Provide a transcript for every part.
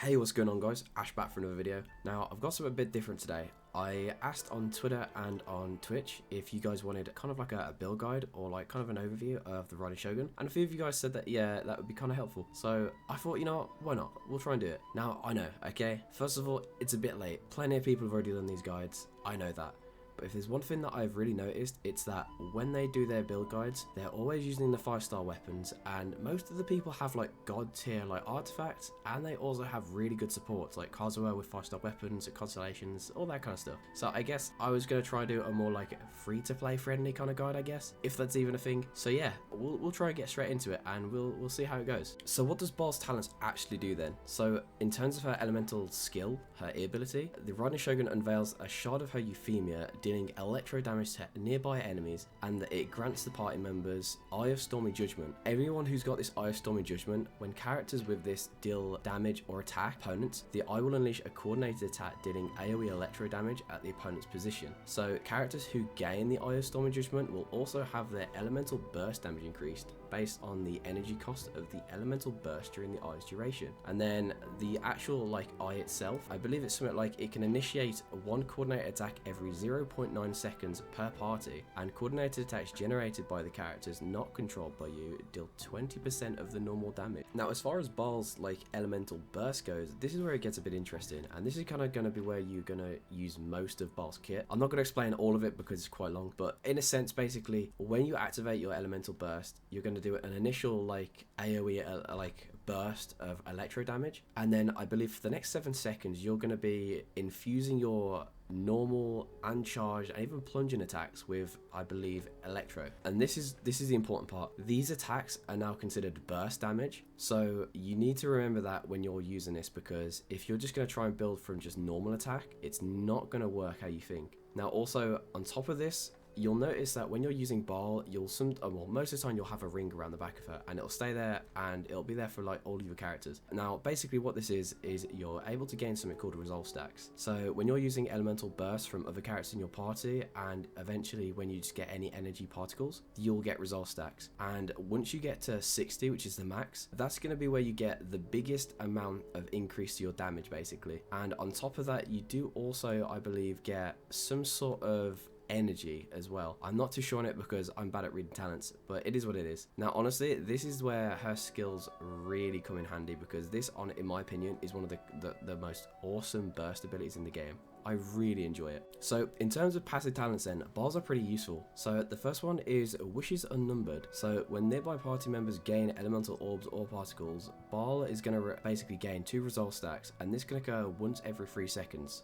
Hey, what's going on guys? Ash back for another video. Now, I've got something a bit different today. I asked on Twitter and on Twitch if you guys wanted kind of like a build guide or like kind of an overview of the Raiden Shogun, and a few of you guys said that yeah, that would be kind of helpful. So I thought, you know what, why not? We'll try and do it. Now, I know, okay, first of all, it's a bit late. Plenty of people have already done these guides. I know that. But if there's one thing that I've really noticed, it's that when they do their build guides, they're always using the 5-star weapons, and most of the people have like god tier like artifacts, and they also have really good supports like Kazuha with 5-star weapons, constellations, all that kind of stuff. So I guess I was going to try and do a more like free to play friendly kind of guide, I guess, if that's even a thing. So yeah, we'll try and get straight into it, and we'll see how it goes. So what does Baal's talents actually do then? So in terms of her elemental skill, her E ability, the Raiden Shogun unveils a shard of her Euphemia, dealing electro damage to nearby enemies, and it grants the party members Eye of Stormy Judgment. Everyone who's got this Eye of Stormy Judgment, when characters with this deal damage or attack opponents, the eye will unleash a coordinated attack dealing AoE electro damage at the opponent's position. So characters who gain the Eye of Stormy Judgment will also have their elemental burst damage increased based on the energy cost of the elemental burst during the eye's duration. And then the actual like eye itself, I believe it's something like it can initiate one coordinated attack every 0.9 seconds per party, and coordinated attacks generated by the characters not controlled by you deal 20% of the normal damage. Now, as far as Baal's like elemental burst goes, this is where it gets a bit interesting, and this is kind of going to be where you're going to use most of Baal's kit. I'm not going to explain all of it because it's quite long, but in a sense, basically, when you activate your elemental burst, you're going to do an initial like AoE like burst of electro damage, and then I believe for the next 7 seconds you're going to be infusing your normal, uncharged, and even plunging attacks with, I believe, electro. And this is the important part. These attacks are now considered burst damage, so you need to remember that when you're using this, because if you're just going to try and build from just normal attack, it's not going to work how you think. Now also, on top of this, you'll notice that when you're using Baal, most of the time you'll have a ring around the back of her, and it'll stay there, and it'll be there for like all of your characters. Now, basically what this is you're able to gain something called resolve stacks. So when you're using elemental bursts from other characters in your party, and eventually when you just get any energy particles, you'll get resolve stacks. And once you get to 60, which is the max, that's going to be where you get the biggest amount of increase to your damage, basically. And on top of that, you do also, I believe, get some sort of energy as well. I'm not too sure on it because I'm bad at reading talents, but it is what it is. Now honestly, this is where her skills really come in handy, because this, in my opinion, is one of the most awesome burst abilities in the game. I really enjoy it. So in terms of passive talents then, Baals are pretty useful. So the first one is Wishes Unnumbered. So when nearby party members gain elemental orbs or particles, Baal is going to basically gain 2 resolve stacks, and this can occur once every 3 seconds.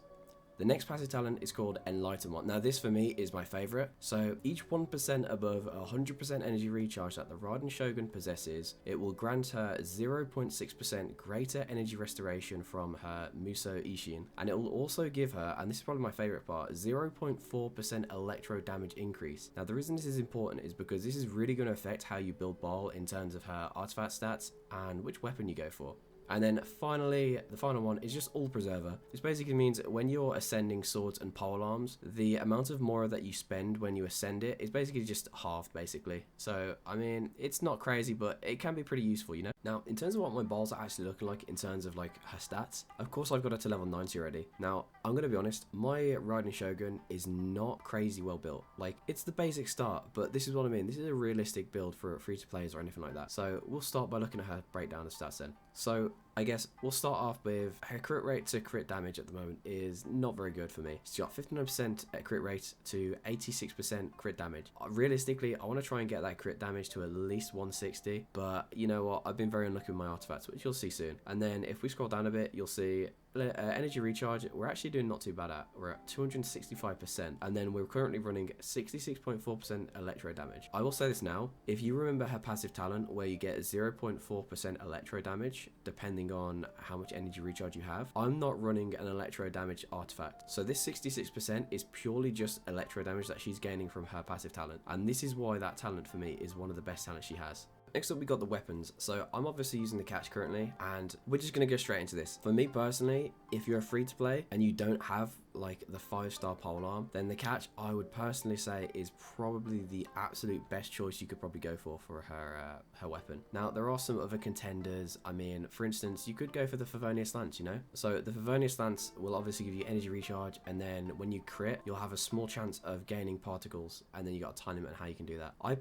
The next passive talent is called Enlightenment. Now this for me is my favorite. So each 1% above 100% energy recharge that the Raiden Shogun possesses, it will grant her 0.6% greater energy restoration from her Muso Ishin. And it will also give her, and this is probably my favorite part, 0.4% electro damage increase. Now the reason this is important is because this is really going to affect how you build Baal in terms of her artifact stats and which weapon you go for. And then finally, the final one is just All Preserver. This basically means when you're ascending swords and polearms, the amount of Mora that you spend when you ascend it is basically just halved, basically. So, I mean, it's not crazy, but it can be pretty useful, you know? Now, in terms of what my Baals are actually looking like in terms of, like, her stats, of course I've got her to level 90 already. Now, I'm going to be honest, my Raiden Shogun is not crazy well built. Like, it's the basic start, but this is what I mean. This is a realistic build for free-to-players or anything like that. So, we'll start by looking at her breakdown of stats then. So, I guess we'll start off with her crit rate to crit damage at the moment is not very good for me. She's got 59% crit rate to 86% crit damage. Realistically, I want to try and get that crit damage to at least 160, but you know what? I've been very unlucky with my artifacts, which you'll see soon. And then if we scroll down a bit, you'll see energy recharge, we're actually doing not too bad at. We're at 265%, and then we're currently running 66.4% electro damage. I will say this now, if you remember her passive talent where you get 0.4% electro damage depending on how much energy recharge you have, I'm not running an electro damage artifact. So this 66% is purely just electro damage that she's gaining from her passive talent, and this is why that talent for me is one of the best talents she has. Next up, we got the weapons. So I'm obviously using the catch currently, and we're just going to go straight into this. For me personally, if you're a free to play and you don't have like the 5-star polearm, then the catch I would personally say is probably the absolute best choice you could probably go for her weapon. Now there are some other contenders. I mean, for instance, you could go for the Favonius Lance, you know. So the Favonius Lance will obviously give you energy recharge, and then when you crit, you'll have a small chance of gaining particles, and then you got a time limit on how you can do that. I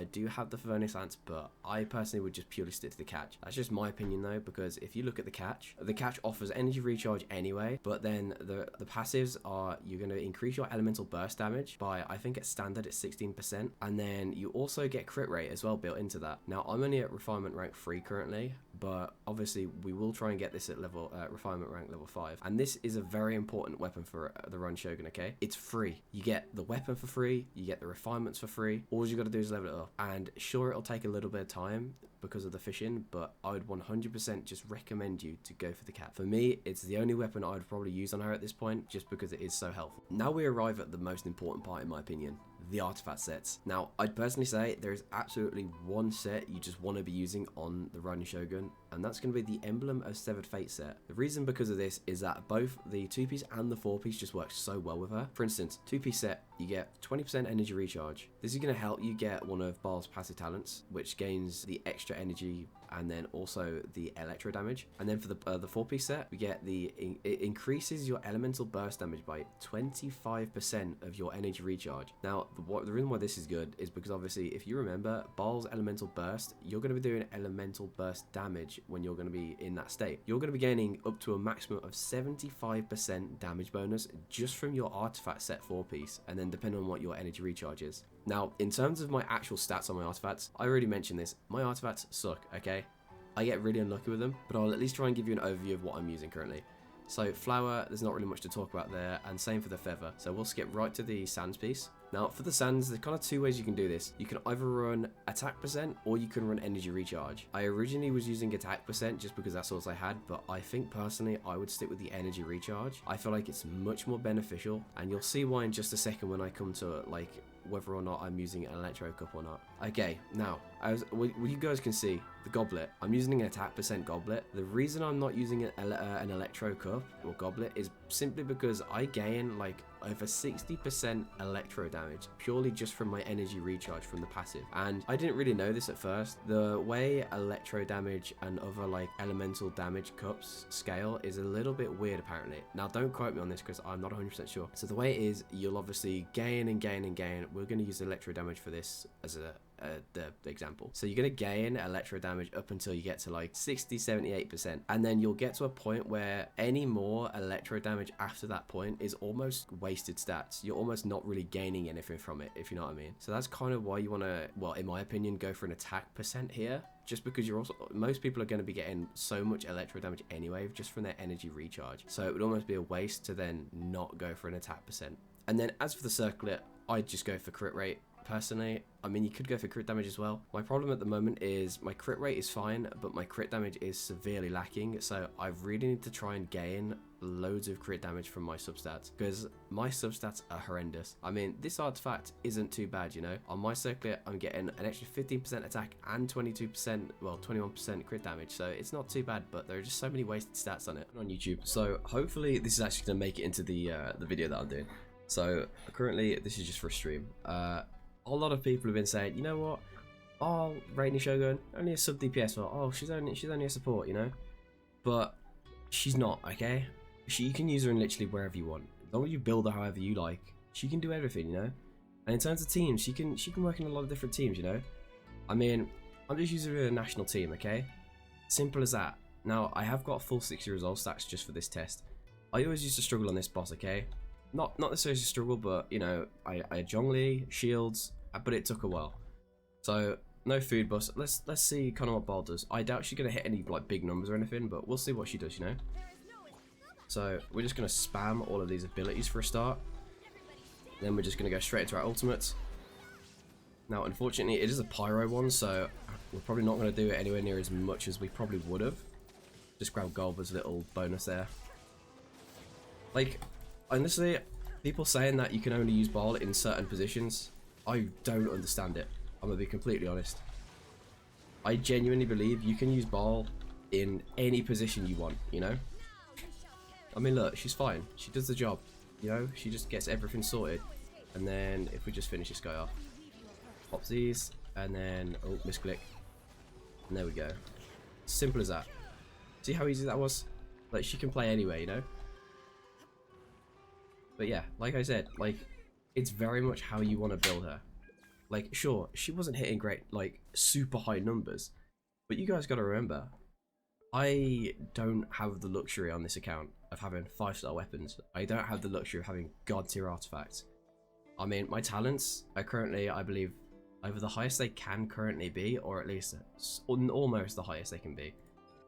do have the Favonius Lance, but I personally would just purely stick to the catch. That's just my opinion though, because if you look at the catch offers energy recharge anyway, but then the passives are, you're going to increase your elemental burst damage by, I think at standard it's 16%, and then you also get crit rate as well built into that. Now I'm only at refinement rank 3 currently, but obviously we will try and get this at refinement rank level 5, and this is a very important weapon for the Raiden Shogun. Okay, it's free. You get the weapon for free, you get the refinements for free. All you got to do is level it up, and sure, it'll take a little bit of time because of the fishing, but I would 100% just recommend you to go for the cat. For me, it's the only weapon I would probably use on her at this point, just because it is so helpful. Now we arrive at the most important part in my opinion, the artifact sets. Now I'd personally say there is absolutely one set you just want to be using on the Raiden Shogun, and that's going to be the Emblem of Severed Fate set. The reason because of this is that both the 2-piece and the 4-piece just work so well with her. For instance, 2-piece set, you get 20% energy recharge. This is going to help you get one of Baal's passive talents, which gains the extra energy and then also the electro damage. And then for the 4-piece set, we get it increases your elemental burst damage by 25% of your energy recharge. Now the reason why this is good is because obviously if you remember Baal's elemental burst, you're going to be doing elemental burst damage when you're going to be in that state. You're going to be gaining up to a maximum of 75% damage bonus just from your artifact set 4-piece, and then depending on what your energy recharge is. Now, in terms of my actual stats on my artifacts, I already mentioned this. My artifacts suck, okay? I get really unlucky with them, but I'll at least try and give you an overview of what I'm using currently. So, flower, there's not really much to talk about there, and same for the feather. So we'll skip right to the sands piece. Now, for the sands, there's kind of 2 ways you can do this. You can either run attack percent, or you can run energy recharge. I originally was using attack percent just because that's all I had, but I think personally I would stick with the energy recharge. I feel like it's much more beneficial, and you'll see why in just a second when I come to like whether or not I'm using an electro cup or not. Okay, now, as you guys can see, the goblet, I'm using an attack percent goblet. The reason I'm not using an electro cup or goblet is simply because I gain like over 60% electro damage purely just from my energy recharge from the passive, and I didn't really know this at first. The way electro damage and other like elemental damage cups scale is a little bit weird apparently. Now don't quote me on this because I'm not 100% sure. So the way it is, you'll obviously gain and gain and gain. We're going to use electro damage for this as the example. So you're going to gain electro damage up until you get to like 60-78%, and then you'll get to a point where any more electro damage after that point is almost wasted stats. You're almost not really gaining anything from it, if you know what I mean. So that's kind of why you want to, well, in my opinion, go for an attack percent here, just because you're also, most people are going to be getting so much electro damage anyway just from their energy recharge, so it would almost be a waste to then not go for an attack percent. And then as for the circlet, I'd just go for crit rate. Personally, I mean, you could go for crit damage as well. My problem at the moment is my crit rate is fine, but my crit damage is severely lacking, so I really need to try and gain loads of crit damage from my substats, because my substats are horrendous. I mean, this artifact isn't too bad, you know. On my circlet, I'm getting an extra 15% attack and 22%, well, 21% crit damage, so it's not too bad, but there are just so many wasted stats on it on YouTube. So hopefully this is actually going to make it into the video that I'm doing. So currently, this is just for a stream. A lot of people have been saying, you know what? Oh, Raiden Shogun, only a sub DPS, or oh, she's only a support, you know. But she's not, okay? You can use her in literally wherever you want. As long as you build her however you like, she can do everything, you know. And in terms of teams, she can work in a lot of different teams, you know. I mean, I'm just using her in a national team, okay? Simple as that. Now, I have got a full 60 resolve stacks just for this test. I always used to struggle on this boss, okay? Not necessarily struggle, but you know, I had Zhongli, shields, but it took a while. So no food bus. Let's see kind of what Baal does. I doubt she's gonna hit any like big numbers or anything, but we'll see what she does, you know. So we're just gonna spam all of these abilities for a start. Then we're just gonna go straight into our ultimates. Now, unfortunately, it is a pyro one, so we're probably not gonna do it anywhere near as much as we probably would have. Just grab gold as a little bonus there. Like, honestly, people saying that you can only use Baal in certain positions, I don't understand it. I'm gonna be completely honest. I genuinely believe you can use Baal in any position you want, you know? I mean, look, she's fine. She does the job. You know, she just gets everything sorted. And then if we just finish this guy off, pop these, and then oh, misclick, and there we go. Simple as that. See how easy that was? Like, she can play anyway, you know. But yeah, like I said, like, it's very much how you want to build her. Like, sure, she wasn't hitting great, like, super high numbers, but you guys got to remember, I don't have the luxury on this account of having 5-star weapons. I don't have the luxury of having god tier artifacts. I mean, my talents are currently, I believe, either the highest they can currently be, or at least almost the highest they can be.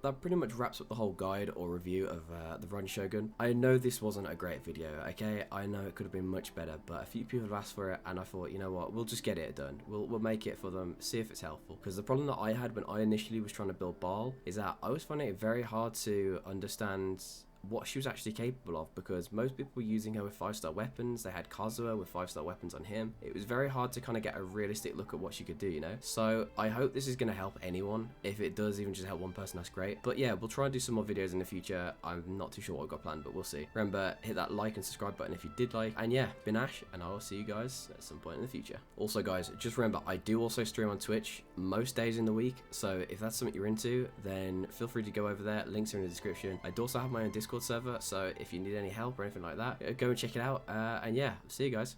That pretty much wraps up the whole guide or review of the Raiden Shogun. I know this wasn't a great video, okay? I know it could have been much better, but a few people have asked for it, and I thought, you know what, we'll just get it done. We'll make it for them, see if it's helpful. Because the problem that I had when I initially was trying to build Baal is that I was finding it very hard to understand what she was actually capable of, because most people were using her with 5-star weapons. They had Kazuha with 5-star weapons on him. It was very hard to kind of get a realistic look at what she could do, you know. So I hope this is going to help anyone. If it does even just help one person, that's great. But yeah, we'll try and do some more videos in the future. I'm not too sure what I've got planned, but we'll see. Remember, hit that like and subscribe button if you did like. And yeah, been Ash, and I will see you guys at some point in the future. Also guys, just remember, I do also stream on Twitch most days in the week, so if that's something you're into, then feel free to go over there. Links are in the description. I do also have my own Discord server, so if you need any help or anything like that, go and check it out. And yeah, see you guys.